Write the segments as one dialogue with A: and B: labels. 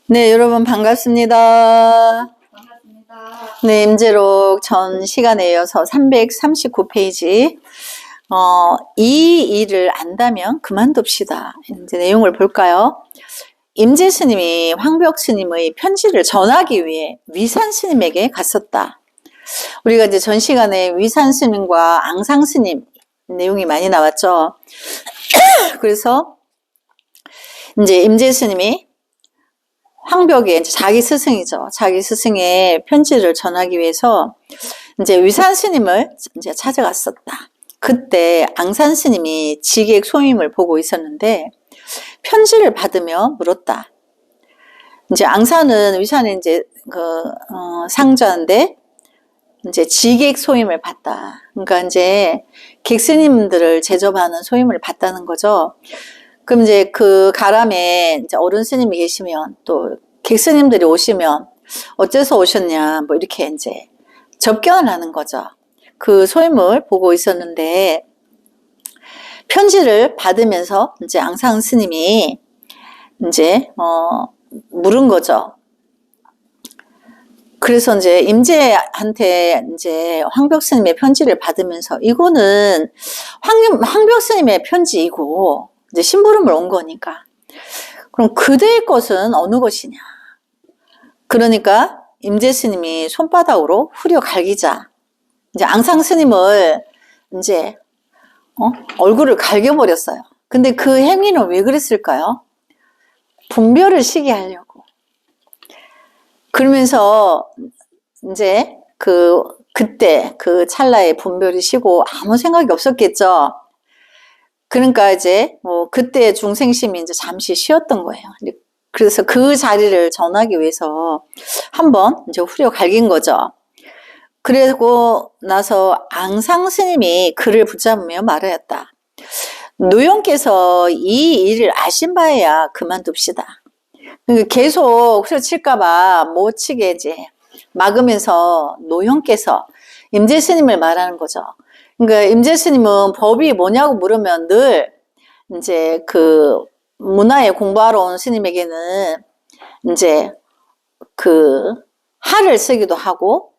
A: 네, 여러분 반갑습니다.
B: 반갑습니다.
A: 네, 임재록 전 시간에 이어서 339페이지. 이 일을 안다면 그만둡시다. 이제 내용을 볼까요? 임재 스님이 황벽 스님의 편지를 전하기 위해 위산 스님에게 갔었다. 우리가 이제 전 시간에 위산 스님과 앙상 스님 내용이 많이 나왔죠. 그래서 이제 임재 스님이 황벽에 이제 자기 스승이죠. 자기 스승의 편지를 전하기 위해서 이제 위산 스님을 이제 찾아갔었다. 그때 앙산 스님이 지객 소임을 보고 있었는데 편지를 받으며 물었다. 이제 앙산은 위산의 이제 상자인데 이제 지객 소임을 받다. 그러니까 이제 객스님들을 제접하는 소임을 받다는 거죠. 그럼 이제 그 가람에 이제 어른 스님이 계시면 또 객스님들이 오시면 어째서 오셨냐 뭐 이렇게 이제 접견을 하는 거죠. 그 소임을 보고 있었는데 편지를 받으면서 이제 앙상 스님이 이제 물은 거죠. 그래서 이제 임재한테 이제 황벽 스님의 편지를 받으면서 이거는 황벽 스님의 편지이고 이제 심부름을 온 거니까 그럼 그대의 것은 어느 것이냐. 그러니까 임재 스님이 손바닥으로 후려 갈기자 이제 앙상 스님을 이제 얼굴을 갈겨버렸어요. 근데 그 행위는 왜 그랬을까요? 분별을 시게 하려고. 그러면서 이제 그때 그 찰나에 분별이 시고 아무 생각이 없었겠죠. 그러니까 이제 그때 중생심이 이제 잠시 쉬었던 거예요. 그래서 그 자리를 전하기 위해서 한번 이제 후려 갈긴 거죠. 그리고 나서 앙상 스님이 그를 붙잡으며 말하였다. 노용께서 이 일을 아신 바에야 그만둡시다. 계속 후려칠까봐 못 치게 이제 막으면서 노용께서 임재 스님을 말하는 거죠. 그러니까 임재 스님은 법이 뭐냐고 물으면 늘 이제 그 문화에 공부하러 온 스님에게는 이제 그 할을 쓰기도 하고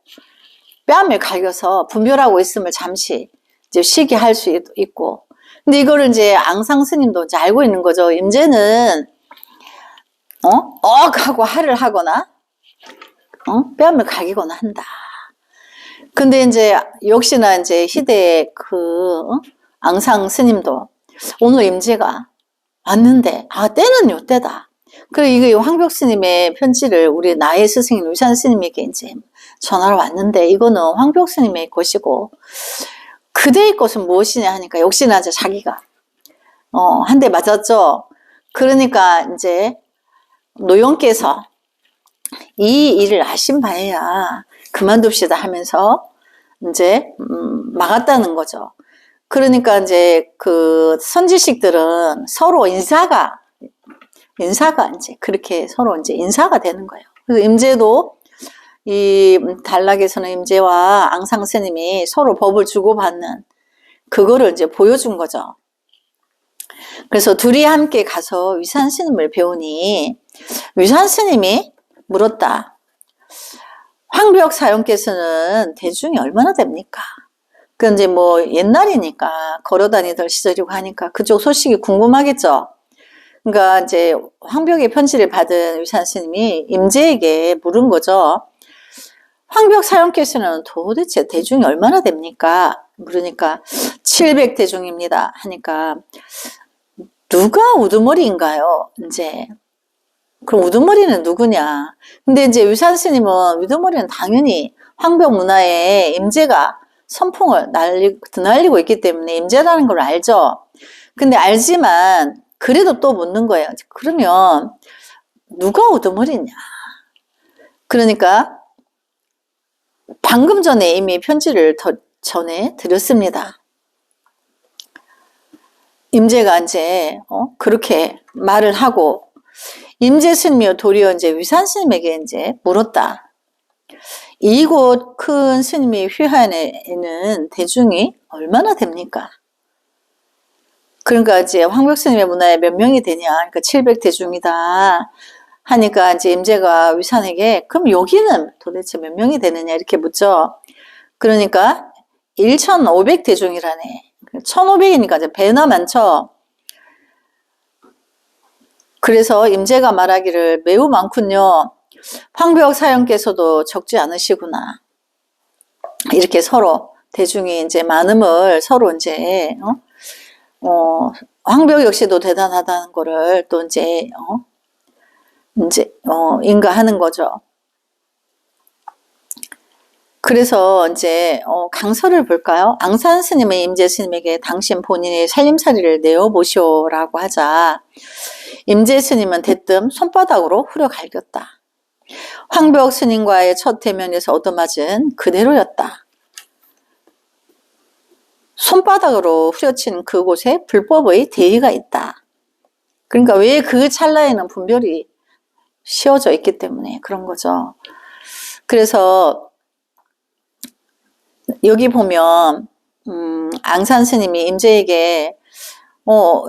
A: 뺨을 갈겨서 분별하고 있음을 잠시 이제 쉬게 할 수 있고. 근데 이거를 이제 앙상 스님도 이제 알고 있는 거죠. 임재는 하고 할을 하거나 뺨을 갈기거나 한다. 근데 이제 역시나 이제 희대의 앙상 스님도 오늘 임재가 왔는데 때는 요때다. 그리고 이게 황벽 스님의 편지를 우리 나의 스승인 위산 스님에게 이제 전화로 왔는데 이거는 황벽 스님의 것이고 그대의 것은 무엇이냐 하니까 역시나 이제 자기가 한 대 맞았죠. 그러니까 이제 노용께서 이 일을 아신 바에야 그만둡시다 하면서 이제 막았다는 거죠. 그러니까 이제 그 선지식들은 서로 인사가 이제 그렇게 서로 이제 인사가 되는 거예요. 그래서 임재도 이 단락에서는 임재와 앙상 스님이 서로 법을 주고받는 그거를 이제 보여준 거죠. 그래서 둘이 함께 가서 위산 스님을 배우니 위산 스님이 물었다. 황벽 사형께서는 대중이 얼마나 됩니까? 그 이제 뭐 옛날이니까 걸어다니던 시절이고 하니까 그쪽 소식이 궁금하겠죠. 그러니까 이제 황벽의 편지를 받은 위산 스님이 임재에게 물은 거죠. 황벽 사형께서는 도대체 대중이 얼마나 됩니까? 물으니까 700대중입니다 하니까 누가 우두머리인가요? 이제 그럼 우두머리는 누구냐? 근데 이제 위산 스님은 우두머리는 당연히 황벽 문화에 임재가 선풍을 드날리고 있기 때문에 임재라는 걸 알죠. 근데 알지만 그래도 또 묻는 거예요. 그러면 누가 우두머리냐? 그러니까 방금 전에 이미 편지를 전해 드렸습니다. 임재가 이제 그렇게 말을 하고 임재 스님이 도리어 이제 위산 스님에게 이제 물었다. 이곳 큰 스님이 휘하에는 대중이 얼마나 됩니까? 그러니까 이제 황벽 스님의 문화에 몇 명이 되냐? 그러니까 700대중이다. 하니까 이제 임재가 위산에게 그럼 여기는 도대체 몇 명이 되느냐 이렇게 묻죠. 그러니까 1,500대중이라네. 1,500이니까 이제 배나 많죠. 그래서 임재가 말하기를 매우 많군요. 황벽 사형께서도 적지 않으시구나. 이렇게 서로 대중이 이제 많음을 서로 이제 황벽 역시도 대단하다는 거를 또 이제 인가하는 거죠. 그래서 이제 강서를 볼까요? 앙산 스님의 임재 스님에게 당신 본인의 살림살이를 내어보시오라고 하자 임재 스님은 대뜸 손바닥으로 후려 갈겼다. 황벽 스님과의 첫 대면에서 얻어맞은 그대로였다. 손바닥으로 후려친 그곳에 불법의 대의가 있다. 그러니까 왜 그 찰나에는 분별이 씌워져 있기 때문에 그런 거죠. 그래서 여기 보면 앙산 스님이 임재에게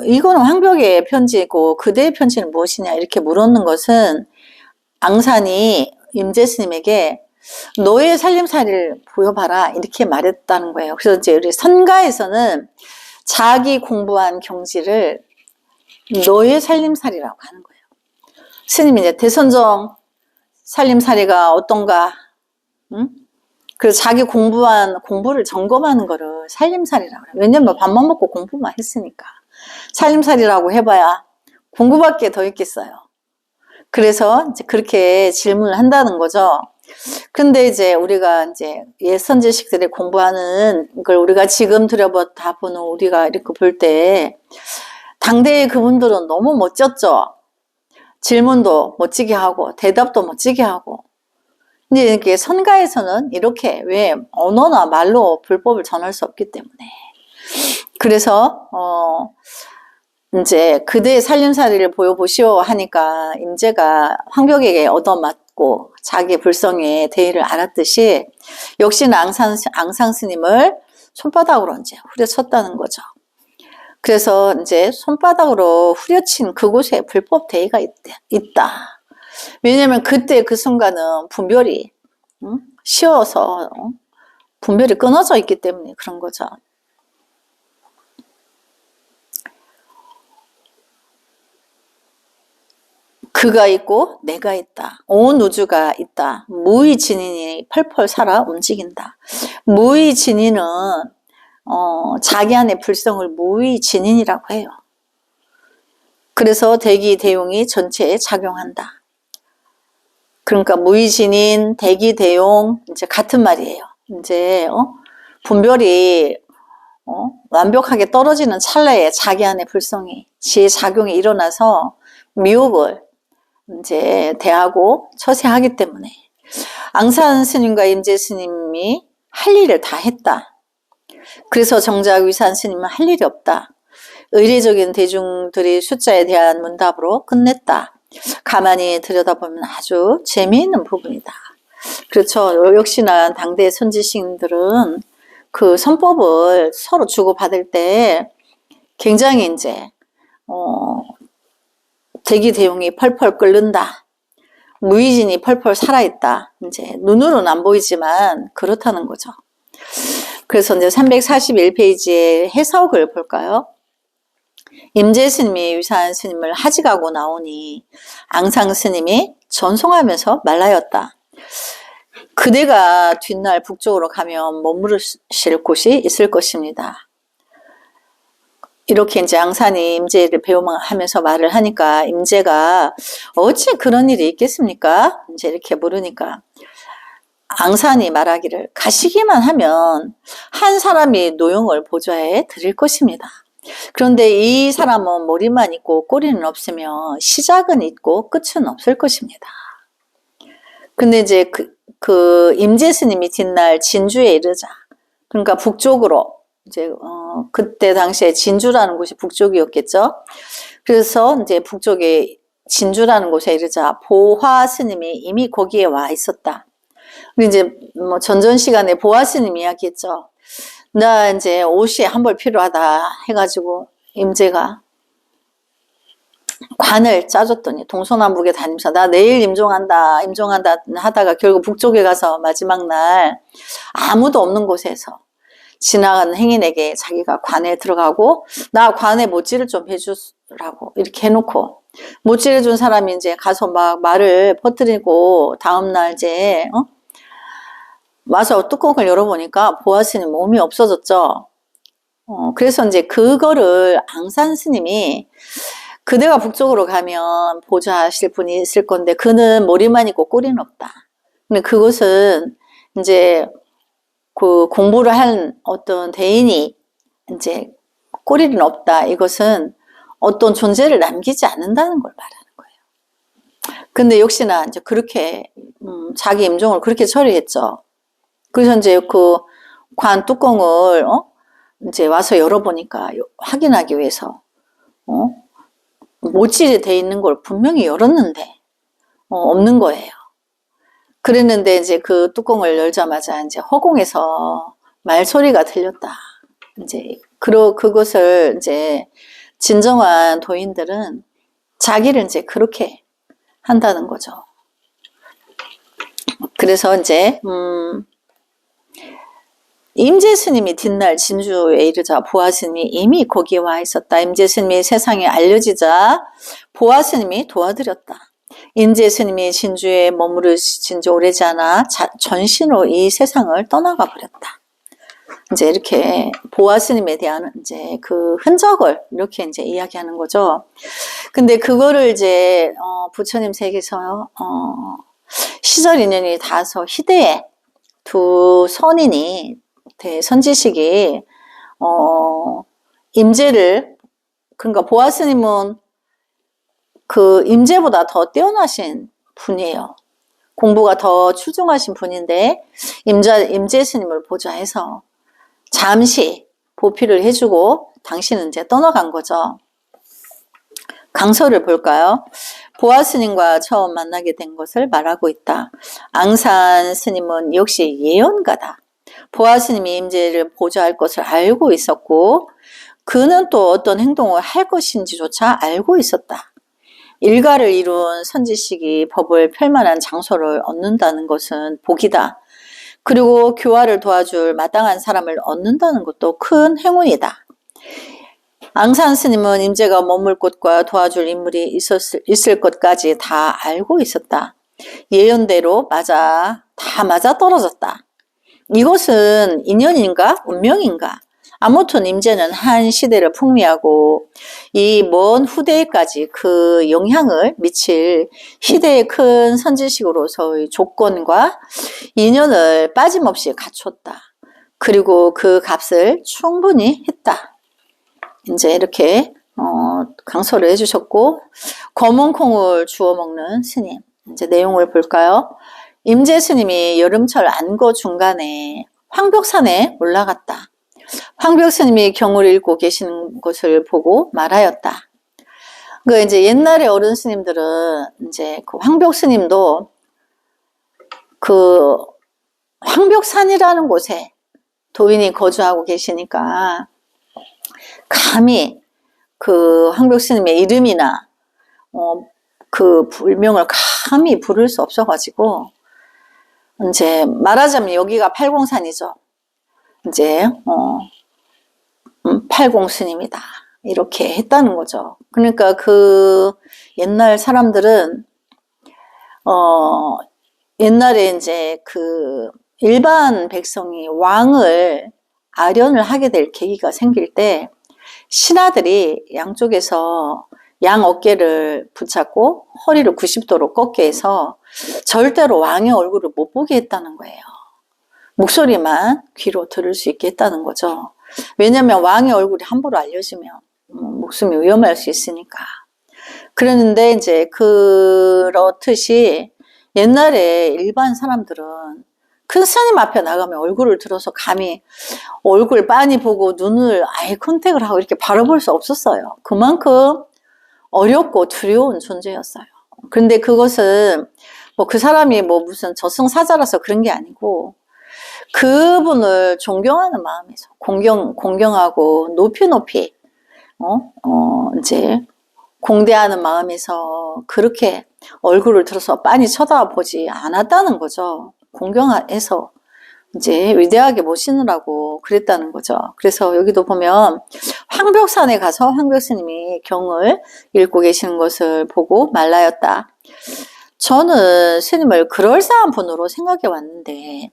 A: 이거는 황벽의 편지고 그대의 편지는 무엇이냐 이렇게 물었는 것은 앙산이 임재 스님에게 너의 살림살이를 보여봐라 이렇게 말했다는 거예요. 그래서 이제 우리 선가에서는 자기 공부한 경지를 너의 살림살이라고 하는 거예요. 스님이 이제 대선정 살림살이가 어떤가, 응? 그래서 자기 공부를 점검하는 거를 살림살이라고 해요. 왜냐면 밥만 먹고 공부만 했으니까. 살림살이라고 해봐야 공부밖에 더 있겠어요. 그래서 이제 그렇게 질문을 한다는 거죠. 근데 이제 우리가 이제 옛 선지식들이 공부하는 걸 우리가 지금 들여다보는 우리가 이렇게 볼 때 당대의 그분들은 너무 멋졌죠. 질문도 멋지게 하고 대답도 멋지게 하고. 근데 이렇게 선가에서는 이렇게 왜 언어나 말로 불법을 전할 수 없기 때문에 그래서 이제 그대의 살림살이를 보여보시오 하니까 임재가 황벽에게 얻어맞고 자기 불성의 대의를 알았듯이 역시나 앙상 스님을 손바닥으로 이제 후려쳤다는 거죠. 그래서 이제 손바닥으로 후려친 그곳에 불법 대의가 있다. 왜냐면 그때 그 순간은 분별이 쉬어서 분별이 끊어져 있기 때문에 그런 거죠. 그가 있고 내가 있다. 온 우주가 있다. 무의진인이 펄펄 살아 움직인다. 무의진인은 자기 안의 불성을 무의진인이라고 해요. 그래서 대기대용이 전체에 작용한다. 그러니까 무의진인, 대기대용 이제 같은 말이에요. 이제 분별이 완벽하게 떨어지는 찰나에 자기 안의 불성이 지의 작용이 일어나서 미혹을 이제 대하고 처세하기 때문에 앙산 스님과 임재 스님이 할 일을 다 했다. 그래서 정작 위산 스님은 할 일이 없다. 의례적인 대중들의 숫자에 대한 문답으로 끝냈다. 가만히 들여다보면 아주 재미있는 부분이다. 그렇죠. 역시나 당대 선지식들은 그 선법을 서로 주고받을 때 굉장히 이제 대기대용이 펄펄 끓는다. 무의진이 펄펄 살아있다. 이제 눈으로는 안 보이지만 그렇다는 거죠. 그래서 이제 341페이지의 해석을 볼까요? 임재 스님이 위산 스님을 하직하고 나오니 앙상 스님이 전송하면서 말하였다. 그대가 뒷날 북쪽으로 가면 머무르실 곳이 있을 것입니다. 이렇게 이제 앙산이 임재를 배우하면서 말을 하니까 임재가 어찌 그런 일이 있겠습니까? 이제 이렇게 물으니까 앙산이 말하기를 가시기만 하면 한 사람이 노용을 보좌해 드릴 것입니다. 그런데 이 사람은 머리만 있고 꼬리는 없으며 시작은 있고 끝은 없을 것입니다. 근데 이제 그 임재 스님이 뒷날 진주에 이르자 그러니까 북쪽으로 이제 그때 당시에 진주라는 곳이 북쪽이었겠죠. 그래서 이제 북쪽에 진주라는 곳에 이르자 보화 스님이 이미 거기에 와 있었다. 우리 이제 뭐 전전 시간에 보화 스님 이야기했죠. 나 이제 옷이 한 벌 필요하다 해가지고 임재가 관을 짜줬더니 동서남북에 다니면서 나 내일 임종한다 하다가 결국 북쪽에 가서 마지막 날 아무도 없는 곳에서 지나가는 행인에게 자기가 관에 들어가고 나 관에 못질을 좀 해주라고 이렇게 해놓고 못질을 준 사람이 이제 가서 막 말을 퍼뜨리고 다음날 이제 와서 뚜껑을 열어보니까 보아스님 몸이 없어졌죠. 그래서 이제 그거를 앙산 스님이 그대가 북쪽으로 가면 보좌하실 분이 있을 건데 그는 머리만 있고 꼬리는 없다. 근데 그것은 이제 그 공부를 한 어떤 대인이 이제 꼬리는 없다. 이것은 어떤 존재를 남기지 않는다는 걸 말하는 거예요. 근데 역시나 이제 그렇게 자기 임종을 그렇게 처리했죠. 그래서 이제 그 관 뚜껑을 이제 와서 열어보니까 확인하기 위해서 못질이 돼 있는 걸 분명히 열었는데 없는 거예요. 그랬는데 이제 그 뚜껑을 열자마자 이제 허공에서 말소리가 들렸다. 이제 그것을 이제 진정한 도인들은 자기를 이제 그렇게 한다는 거죠. 그래서 이제 임재스님이 뒷날 진주에 이르자 보아스님이 이미 거기에 와 있었다. 임재스님이 세상에 알려지자 보아스님이 도와드렸다. 임재스님이 진주에 머무르신 지 오래지 않아 전신으로 이 세상을 떠나가 버렸다. 이제 이렇게 보아스님에 대한 이제 그 흔적을 이렇게 이제 이야기하는 거죠. 근데 그거를 이제 부처님 세계에서 시절 인연이 닿아서 희대에 두 선인이 대선지식이 임재를 그러니까 보아스님은 그 임재보다 더 뛰어나신 분이에요. 공부가 더 출중하신 분인데 임재 스님을 보좌해서 잠시 보필을 해주고 당신은 이제 떠나간 거죠. 강서를 볼까요? 보아 스님과 처음 만나게 된 것을 말하고 있다. 앙산 스님은 역시 예언가다. 보아 스님이 임재를 보좌할 것을 알고 있었고 그는 또 어떤 행동을 할 것인지조차 알고 있었다. 일가를 이룬 선지식이 법을 펼만한 장소를 얻는다는 것은 복이다. 그리고 교화를 도와줄 마땅한 사람을 얻는다는 것도 큰 행운이다. 앙산 스님은 임재가 머물 곳과 도와줄 인물이 있을 것까지 다 알고 있었다. 예언대로 다 맞아 떨어졌다. 이것은 인연인가 운명인가? 아무튼 임재는 한 시대를 풍미하고 이 먼 후대에까지 그 영향을 미칠 시대의 큰 선지식으로서의 조건과 인연을 빠짐없이 갖췄다. 그리고 그 값을 충분히 했다. 이제 이렇게 강서를 해주셨고 검은 콩을 주워 먹는 스님 이제 내용을 볼까요? 임재 스님이 여름철 안거 중간에 황벽산에 올라갔다. 황벽 스님이 경을 읽고 계시는 것을 보고 말하였다. 그 이제 옛날에 어른 스님들은 이제 그 황벽 스님도 그 황벽산이라는 곳에 도인이 거주하고 계시니까 감히 그 황벽 스님의 이름이나 그 불명을 감히 부를 수 없어가지고 이제 말하자면 여기가 팔공산이죠. 이제 팔공스님이다 이렇게 했다는 거죠. 그러니까 그 옛날 사람들은 옛날에 이제 그 일반 백성이 왕을 아련을 하게 될 계기가 생길 때 신하들이 양쪽에서 양 어깨를 붙잡고 허리를 90도로 꺾게 해서 절대로 왕의 얼굴을 못 보게 했다는 거예요. 목소리만 귀로 들을 수 있게 했다는 거죠. 왜냐하면 왕의 얼굴이 함부로 알려지면 목숨이 위험할 수 있으니까. 그랬는데 이제 그렇듯이 옛날에 일반 사람들은 큰 스님 앞에 나가면 얼굴을 들어서 감히 얼굴 빤히 보고 눈을 아예 컨택을 하고 이렇게 바라볼 수 없었어요. 그만큼 어렵고 두려운 존재였어요. 그런데 그것은 뭐 그 사람이 뭐 무슨 저승사자라서 그런 게 아니고 그분을 존경하는 마음에서 공경하고 높이 이제 공대하는 마음에서 그렇게 얼굴을 들어서 빤히 쳐다보지 않았다는 거죠. 공경해서 이제 위대하게 모시느라고 그랬다는 거죠. 그래서 여기도 보면 황벽산에 가서 황벽스님이 경을 읽고 계시는 것을 보고 말라였다. 저는 스님을 그럴싸한 분으로 생각해 왔는데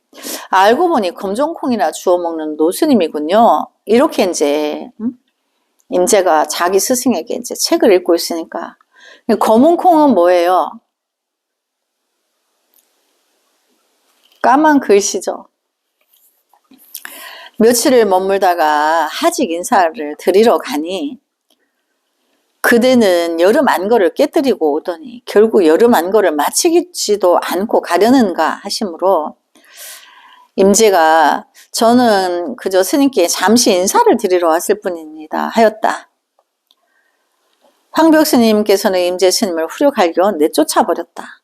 A: 알고 보니 검정콩이나 주워 먹는 노스님이군요. 이렇게 이제 임재가 자기 스승에게 이제 책을 읽고 있으니까. 검은 콩은 뭐예요? 까만 글씨죠. 며칠을 머물다가 하직 인사를 드리러 가니 그대는 여름 안거를 깨뜨리고 오더니 결국 여름 안거를 마치지도 않고 가려는가 하시므로 임재가 저는 그저 스님께 잠시 인사를 드리러 왔을 뿐입니다 하였다. 황벽 스님께서는 임재 스님을 후려갈겨 내쫓아 버렸다.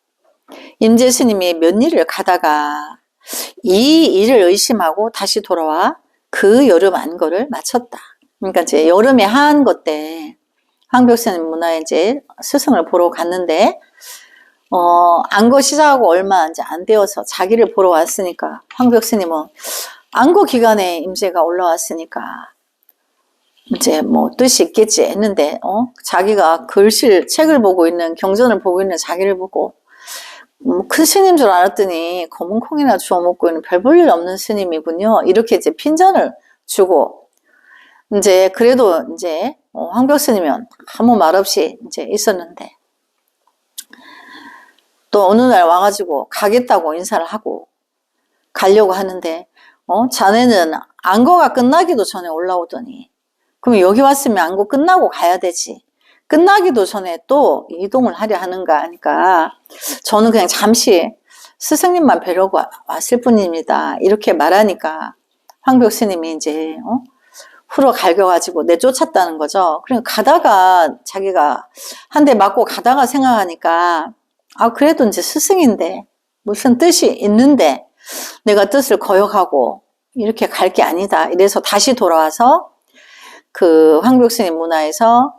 A: 임재 스님이 몇 일을 가다가 이 일을 의심하고 다시 돌아와 그 여름 안거를 마쳤다. 그러니까 이제 여름에 한거 때 황벽 스님 문화에 이제 스승을 보러 갔는데 안거 시작하고 얼마 이제 안 되어서 자기를 보러 왔으니까 황벽 스님은 안거 기간에 임재가 올라왔으니까 이제 뭐 뜻이 있겠지 했는데 자기가 글씨를 책을 보고 있는 경전을 보고 있는 자기를 보고 큰 스님인 줄 알았더니 검은 콩이나 주워 먹고 있는 별 볼 일 없는 스님이군요. 이렇게 이제 핀잔을 주고 이제 그래도 이제 황벽 스님은 아무 말 없이 이제 있었는데 또 어느 날 와가지고 가겠다고 인사를 하고 가려고 하는데 자네는 안거가 끝나기도 전에 올라오더니 그럼 여기 왔으면 안거 끝나고 가야 되지. 끝나기도 전에 또 이동을 하려 하는가 하니까 저는 그냥 잠시 스승님만 뵈려고 왔을 뿐입니다. 이렇게 말하니까 황벽 스님이 이제 후러 갈겨가지고 내쫓았다는 거죠. 그러니까 가다가 자기가 한 대 맞고 가다가 생각하니까 그래도 이제 스승인데 무슨 뜻이 있는데 내가 뜻을 거역하고 이렇게 갈 게 아니다. 이래서 다시 돌아와서 그 황벽 스님 문화에서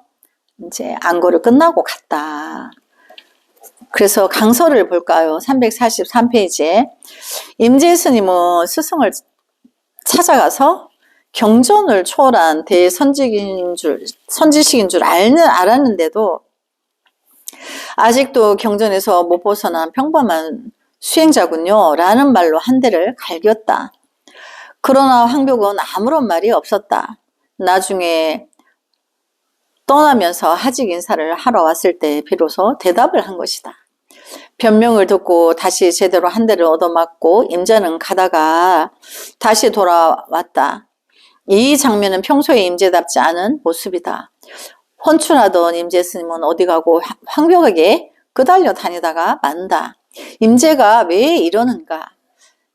A: 이제 안거를 끝나고 갔다. 그래서 강서를 볼까요? 343페이지에 임재 스님은 스승을 찾아가서 경전을 초월한 대선지식인 줄 알았는데도 아직도 경전에서 못 벗어난 평범한 수행자군요 라는 말로 한 대를 갈겼다. 그러나 황벽은 아무런 말이 없었다. 나중에 떠나면서 하직 인사를 하러 왔을 때 비로소 대답을 한 것이다. 변명을 듣고 다시 제대로 한 대를 얻어맞고 임재는 가다가 다시 돌아왔다. 이 장면은 평소에 임재답지 않은 모습이다. 혼쭐하던 임재 스님은 어디 가고 황벽에게 끄달려 다니다가 만다. 임재가 왜 이러는가?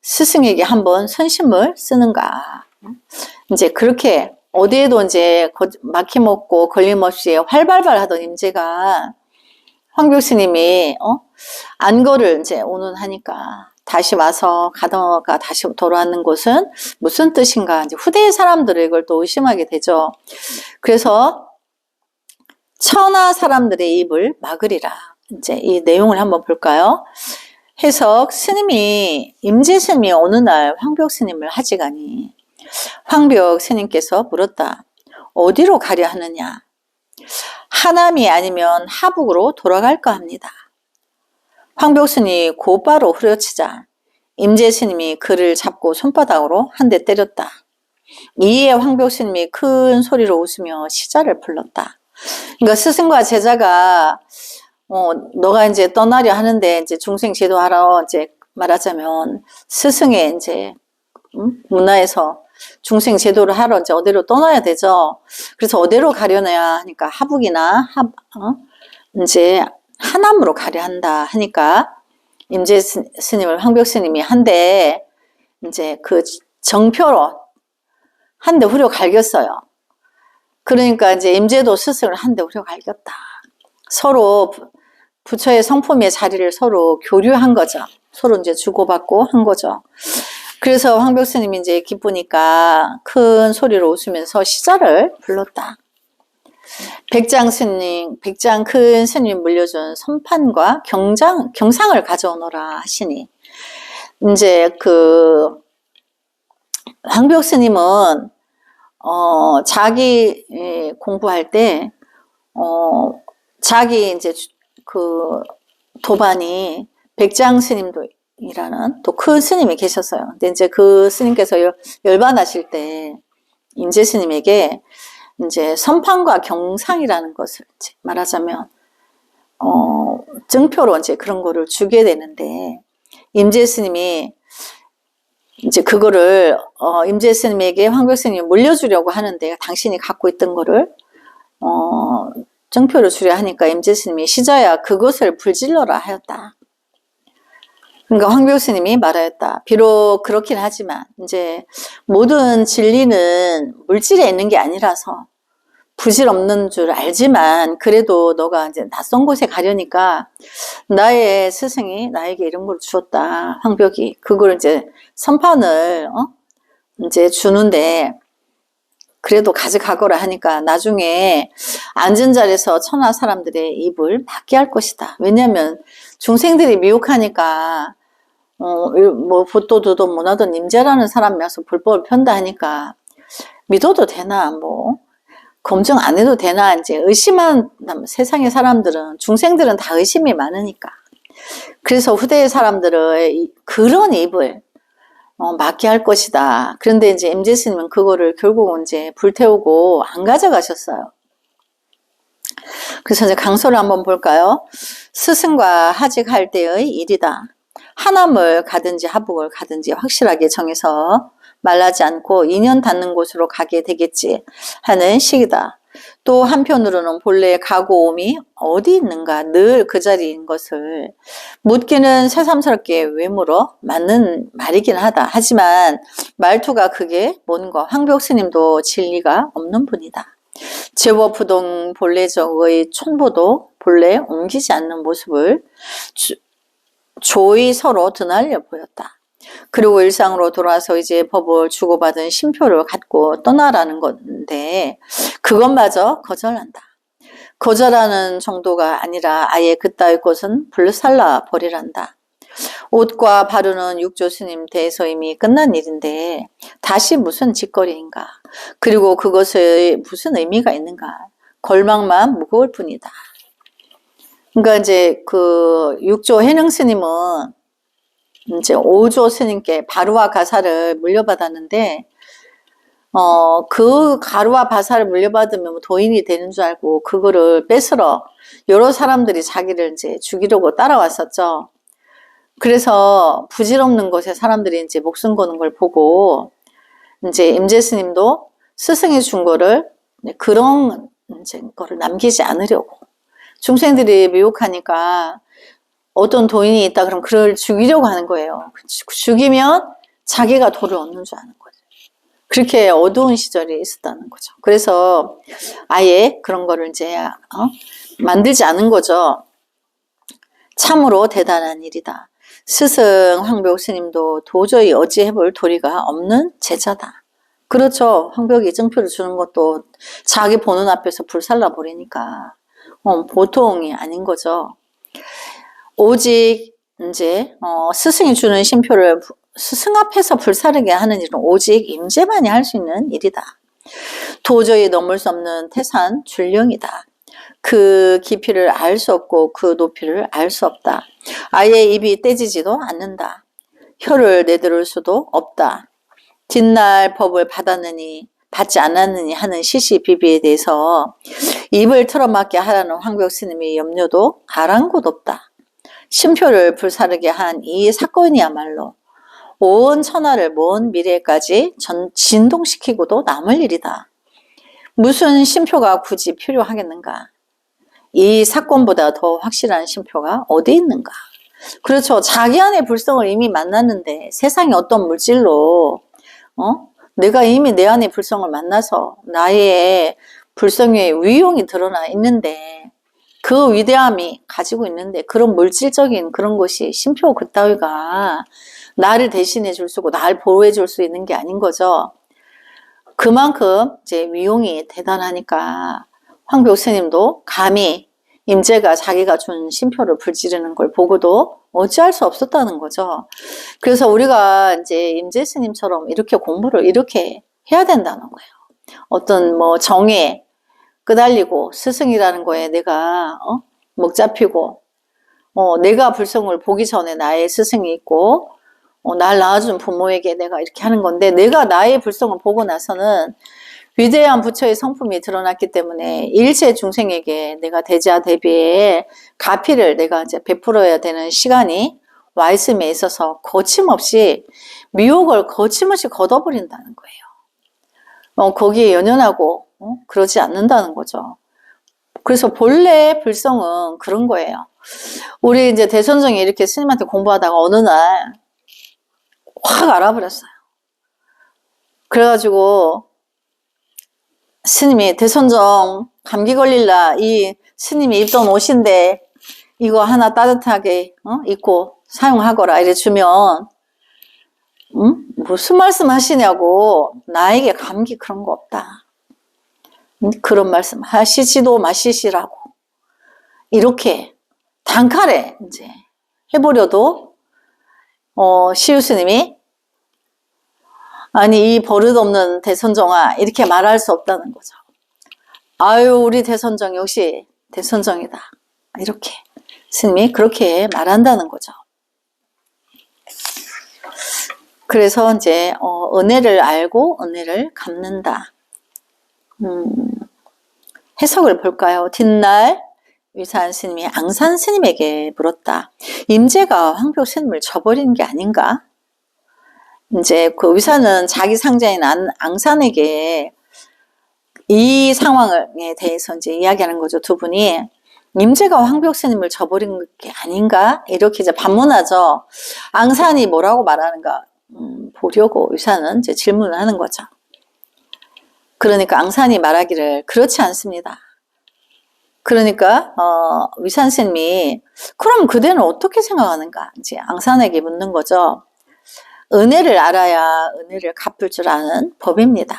A: 스승에게 한번 선심을 쓰는가? 이제 그렇게 어디에도 이제 막힘없고 걸림없이 활발발 하던 임재가 황벽 스님이 안거를 이제 오는하니까 다시 와서 가다가 다시 돌아왔는 것은 무슨 뜻인가? 이제 후대의 사람들은 이걸 또 의심하게 되죠. 그래서 천하 사람들의 입을 막으리라. 이제 이 내용을 한번 볼까요? 해석. 스님이 임재 스님이 어느 날 황벽 스님을 하지가니 황벽 스님께서 물었다. 어디로 가려 하느냐? 하남이 아니면 하북으로 돌아갈까 합니다. 황벽 스님이 곧바로 후려치자 임재 스님이 그를 잡고 손바닥으로 한 대 때렸다. 이에 황벽 스님이 큰 소리로 웃으며 시자를 불렀다. 그러니까 스승과 제자가 너가 이제 떠나려 하는데 이제 중생 제도하러 이제 말하자면 스승의 이제 문화에서 중생 제도를 하러 이제 어디로 떠나야 되죠. 그래서 어디로 가려냐 하니까 하북이나 이제 하남으로 가려 한다 하니까 임재 스님을 황벽 스님이 한 대 이제 그 정표로 한 대 후려 갈겼어요. 그러니까 이제 임재도 스승을 한 대 후려 갈겼다. 서로 부처의 성품의 자리를 서로 교류한 거죠. 서로 이제 주고받고 한 거죠. 그래서 황벽 스님이 이제 기쁘니까 큰 소리로 웃으면서 시자를 불렀다. 백장 스님, 백장 큰 스님 물려준 선판과 경상을 가져오너라 하시니, 이제 황벽 스님은, 자기 공부할 때, 자기 이제 도반이 백장 스님이라는 또 큰 스님이 계셨어요. 근데 이제 그 스님께서 열반하실 때 임재 스님에게 이제 선판과 경상이라는 것을 이제 말하자면 증표로 이제 그런 거를 주게 되는데, 임재 스님이 이제 그거를 임재 스님에게 황벽 스님이 물려주려고 하는데, 당신이 갖고 있던 거를 증표를 주려 하니까 임재 스님이 시자야 그것을 불질러라 하였다. 그러니까 황벽 스님이 말하였다. 비록 그렇긴 하지만 이제 모든 진리는 물질에 있는 게 아니라서 부질 없는 줄 알지만, 그래도 너가 이제 낯선 곳에 가려니까 나의 스승이 나에게 이런 걸 주었다. 황벽이 그걸 이제 선판을 이제 주는데, 그래도 가져가거라 하니까 나중에 앉은 자리에서 천하 사람들의 입을 막게 할 것이다. 왜냐하면 중생들이 미혹하니까 뭐 봇도 두도 못하던 임재라는 사람이 와서 불법을 편다 하니까 믿어도 되나, 뭐 검증 안 해도 되나, 이제 의심한 세상의 사람들은, 중생들은 다 의심이 많으니까. 그래서 후대의 사람들의 그런 입을 막게 할 것이다. 그런데 이제 임재 스님은 그거를 결국은 이제 불태우고 안 가져가셨어요. 그래서 이제 강서를 한번 볼까요? 스승과 하직할 때의 일이다. 하남을 가든지 하북을 가든지 확실하게 정해서 말라지 않고 인연 닿는 곳으로 가게 되겠지 하는 시기다. 또 한편으로는 본래 가고 옴이 어디 있는가 늘 그 자리인 것을 묻기는 새삼스럽게 왜 물어? 맞는 말이긴 하다. 하지만 말투가 그게 뭔가. 황벽 스님도 진리가 없는 분이다. 제워부동 본래적의 촌보도 본래 옮기지 않는 모습을 조이 서로 드날려 보였다. 그리고 일상으로 돌아와서 이제 법을 주고받은 신표를 갖고 떠나라는 건데, 그것마저 거절한다. 거절하는 정도가 아니라 아예 그따위 것은 불살라 버리란다. 옷과 바르는 육조 스님 대해서 이미 끝난 일인데 다시 무슨 짓거리인가. 그리고 그것에 무슨 의미가 있는가. 걸망만 무거울 뿐이다. 그러니까 이제 육조 해능 스님은 이제 5조 스님께 바루와 가사를 물려받았는데, 그 가루와 바사를 물려받으면 도인이 되는 줄 알고 그거를 뺏으러 여러 사람들이 자기를 이제 죽이려고 따라왔었죠. 그래서 부질없는 곳에 사람들이 이제 목숨 거는 걸 보고 이제 임재 스님도 스승이 준 거를 그런 이제 거를 남기지 않으려고, 중생들이 미혹하니까 어떤 도인이 있다 그러면 그를 죽이려고 하는 거예요. 죽이면 자기가 도를 얻는 줄 아는 거죠. 그렇게 어두운 시절이 있었다는 거죠. 그래서 아예 그런 거를 이제 만들지 않은 거죠. 참으로 대단한 일이다. 스승 황벽 스님도 도저히 어찌해볼 도리가 없는 제자다. 그렇죠. 황벽이 증표를 주는 것도 자기 보는 앞에서 불살라 버리니까 보통이 아닌 거죠. 오직 이제 스승이 주는 신표를 스승 앞에서 불사르게 하는 일은 오직 임재만이 할 수 있는 일이다. 도저히 넘을 수 없는 태산 줄령이다. 그 깊이를 알 수 없고 그 높이를 알 수 없다. 아예 입이 떼지지도 않는다. 혀를 내두를 수도 없다. 뒷날 법을 받지 않았느니 하는 시시비비에 대해서 입을 틀어막게 하라는 황벽 스님의 염려도 아랑곳 없다. 신표를 불사르게 한 이 사건이야말로 온 천하를 먼 미래까지 진동시키고도 남을 일이다. 무슨 신표가 굳이 필요하겠는가? 이 사건보다 더 확실한 신표가 어디 있는가? 그렇죠. 자기 안의 불성을 이미 만났는데 세상에 어떤 물질로 내가 이미 내 안의 불성을 만나서 나의 불성의 위용이 드러나 있는데, 그 위대함이 가지고 있는데 그런 물질적인 그런 것이 신표 그따위가 나를 대신해 줄 수 있고 나를 보호해 줄 수 있는 게 아닌 거죠. 그만큼 이제 위용이 대단하니까 황벽 스님도 감히 임재가 자기가 준 심표를 불지르는 걸 보고도 어찌할 수 없었다는 거죠. 그래서 우리가 이제 임재 스님처럼 이렇게 공부를 이렇게 해야 된다는 거예요. 어떤 뭐 정에 끄달리고 스승이라는 거에 내가 목 잡히고 내가 불성을 보기 전에 나의 스승이 있고 날 낳아준 부모에게 내가 이렇게 하는 건데 내가 나의 불성을 보고 나서는 위대한 부처의 성품이 드러났기 때문에 일체 중생에게 내가 대자 대비에 가피를 내가 이제 베풀어야 되는 시간이 와 있음에 있어서 거침없이 미혹을 거침없이 걷어버린다는 거예요. 거기에 연연하고 그러지 않는다는 거죠. 그래서 본래 불성은 그런 거예요. 우리 이제 대선정이 이렇게 스님한테 공부하다가 어느 날 확 알아버렸어요. 그래가지고 스님이 대선정 감기 걸릴라 이 스님이 입던 옷인데 이거 하나 따뜻하게 입고 사용하거라 이래 주면 무슨 말씀 하시냐고 나에게 감기 그런 거 없다. 그런 말씀 하시지도 마시시라고 이렇게 단칼에 이제 해보려도 시우 스님이 아니 이 버릇없는 대선정아 이렇게 말할 수 없다는 거죠. 아유 우리 대선정 역시 대선정이다. 이렇게 스님이 그렇게 말한다는 거죠. 그래서 이제 은혜를 알고 은혜를 갚는다. 해석을 볼까요? 뒷날 위산 스님이 앙산 스님에게 물었다. 임재가 황벽 스님을 저버리는 게 아닌가? 이제 그 위산은 자기 상자인 앙산에게 이 상황에 대해서 이제 이야기하는 거죠. 두 분이 임재가 황벽 스님을 저버린 게 아닌가? 이렇게 이제 반문하죠. 앙산이 뭐라고 말하는가 보려고 위산은 이제 질문을 하는 거죠. 그러니까 앙산이 말하기를 그렇지 않습니다. 그러니까 위산 스님이 그럼 그대는 어떻게 생각하는가? 이제 앙산에게 묻는 거죠. 은혜를 알아야 은혜를 갚을 줄 아는 법입니다.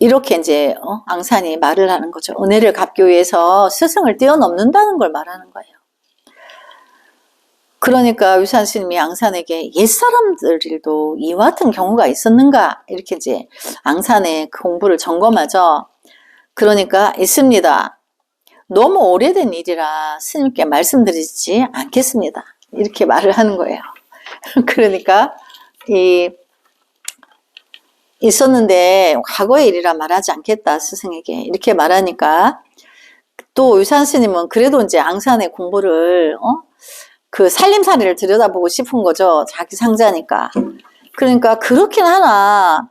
A: 이렇게 이제 앙산이 말을 하는 거죠. 은혜를 갚기 위해서 스승을 뛰어넘는다는 걸 말하는 거예요. 그러니까 위산 스님이 앙산에게 옛사람들도 이와 같은 경우가 있었는가? 이렇게 이제 앙산의 공부를 점검하죠. 그러니까 있습니다. 너무 오래된 일이라 스님께 말씀드리지 않겠습니다. 이렇게 말을 하는 거예요. 그러니까 있었는데 과거의 일이라 말하지 않겠다 스승에게 이렇게 말하니까 또 위산 스님은 그래도 이제 앙산의 공부를 그 살림살이를 들여다보고 싶은 거죠. 자기 상자니까. 그러니까 그렇긴 하나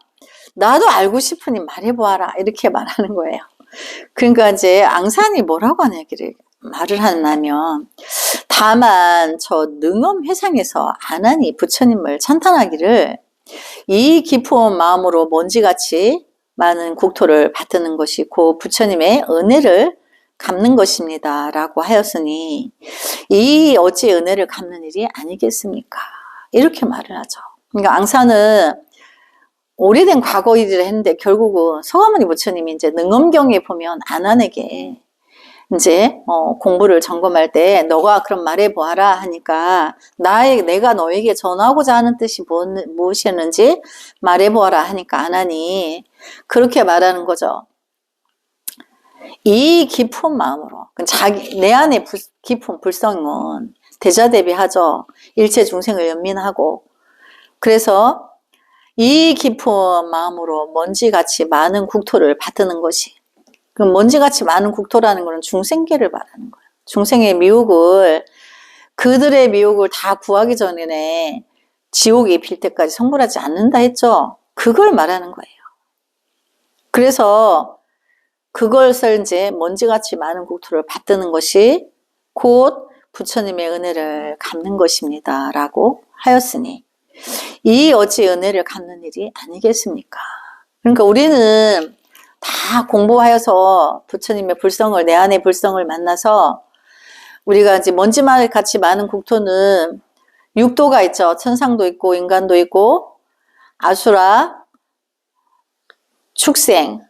A: 나도 알고 싶으니 말해보아라 이렇게 말하는 거예요. 그러니까 이제 앙산이 뭐라고 하냐기를 말을 하냐면 다만 저 능엄 회상에서 아나니 부처님을 찬탄하기를 이 깊은 마음으로 먼지같이 많은 국토를 받드는 것이 고 부처님의 은혜를 갚는 것입니다 라고 하였으니 이 어찌 은혜를 갚는 일이 아니겠습니까? 이렇게 말을 하죠. 그러니까 앙산은 오래된 과거 일을 했는데 결국은 서가모니 부처님이 이제 능엄경에 보면 아난에게 이제 공부를 점검할 때 너가 그럼 말해보아라 하니까 내가 너에게 전하고자 하는 뜻이 무엇이었는지 말해보아라 하니까 아난이 그렇게 말하는 거죠. 이 깊은 마음으로 내 안에 깊은 불성은 대자대비하죠. 일체 중생을 연민하고 그래서 이 깊은 마음으로 먼지같이 많은 국토를 받드는 것이 그럼 먼지같이 많은 국토라는 것은 중생계를 말하는 거예요. 중생의 미혹을 그들의 미혹을 다 구하기 전에 지옥이 빌 때까지 성불하지 않는다 했죠. 그걸 말하는 거예요. 그래서 그것을 이제 먼지같이 많은 국토를 받드는 것이 곧 부처님의 은혜를 갚는 것입니다 라고 하였으니 이 어찌 은혜를 갚는 일이 아니겠습니까? 그러니까 우리는 다 공부하여서 부처님의 불성을 내 안의 불성을 만나서 우리가 이제 먼지만 같이 많은 국토는 육도가 있죠. 천상도 있고 인간도 있고 아수라, 축생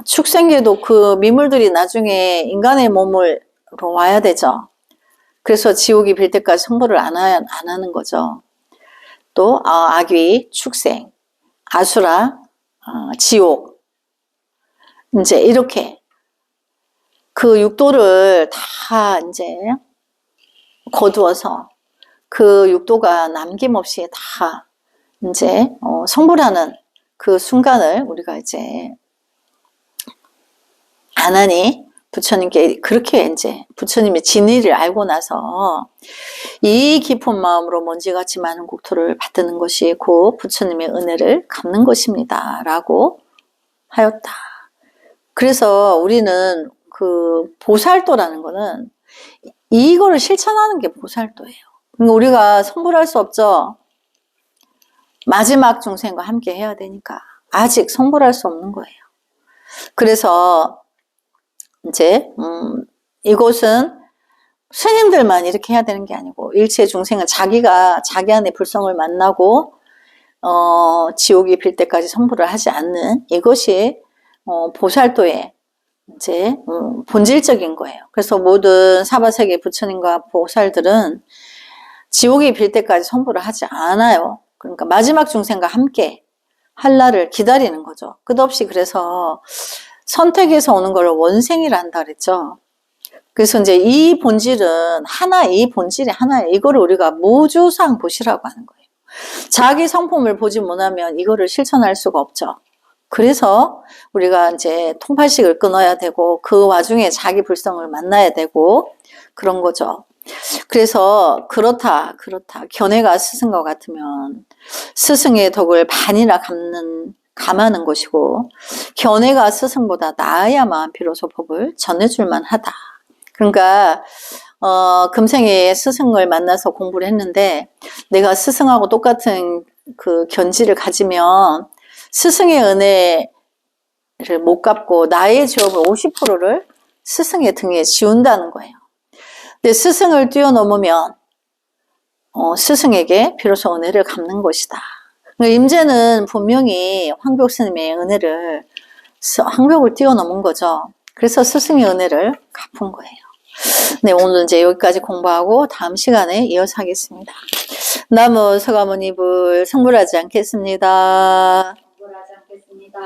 A: 축생계도 그 미물들이 나중에 인간의 몸으로 와야 되죠. 그래서 지옥이 빌 때까지 성불을 안 하는 거죠. 또 악귀, 축생, 아수라, 지옥, 이제 이렇게 그 육도를 다 이제 거두어서 그 육도가 남김없이 다 이제 성불하는 그 순간을 우리가 이제 안 하니 부처님께 그렇게 이제 부처님의 진리를 알고 나서 이 깊은 마음으로 먼지같이 많은 국토를 받드는 것이 곧 부처님의 은혜를 갚는 것입니다. 라고 하였다. 그래서 우리는 그 보살도라는 거는 이거를 실천하는 게 보살도예요. 그러니까 우리가 성불할 수 없죠. 마지막 중생과 함께 해야 되니까 아직 성불할 수 없는 거예요. 그래서 이제 이곳은 스님들만 이렇게 해야 되는 게 아니고 일체 중생은 자기가 자기 안에 불성을 만나고 지옥이 빌 때까지 성불을 하지 않는 이것이 보살도의 이제 본질적인 거예요. 그래서 모든 사바세계 부처님과 보살들은 지옥이 빌 때까지 성불을 하지 않아요. 그러니까 마지막 중생과 함께 할 날을 기다리는 거죠. 끝없이. 그래서 선택해서 오는 걸 원생이라 한다 그랬죠. 그래서 이제 이 본질은 이 본질이 하나예요. 이거를 우리가 무주상 보시라고 하는 거예요. 자기 성품을 보지 못하면 이거를 실천할 수가 없죠. 그래서 우리가 이제 통팔식을 끊어야 되고 그 와중에 자기 불성을 만나야 되고 그런 거죠. 그래서 그렇다 견해가 스승과 같으면 스승의 덕을 반이나 감하는 것이고 견해가 스승보다 나아야만 비로소 법을 전해줄 만하다. 그러니까 금생에 스승을 만나서 공부를 했는데 내가 스승하고 똑같은 그 견지를 가지면 스승의 은혜를 못 갚고 나의 죄업을 50%를 스승의 등에 지운다는 거예요. 근데 스승을 뛰어넘으면 스승에게 비로소 은혜를 갚는 것이다. 임재는 분명히 황벽 스님의 은혜를 황벽을 뛰어넘은 거죠. 그래서 스승의 은혜를 갚은 거예요. 네, 오늘 이제 여기까지 공부하고 다음 시간에 이어서 하겠습니다. 나무 서가모니불 성불하지 않겠습니다.
B: 성불하지 않겠습니다.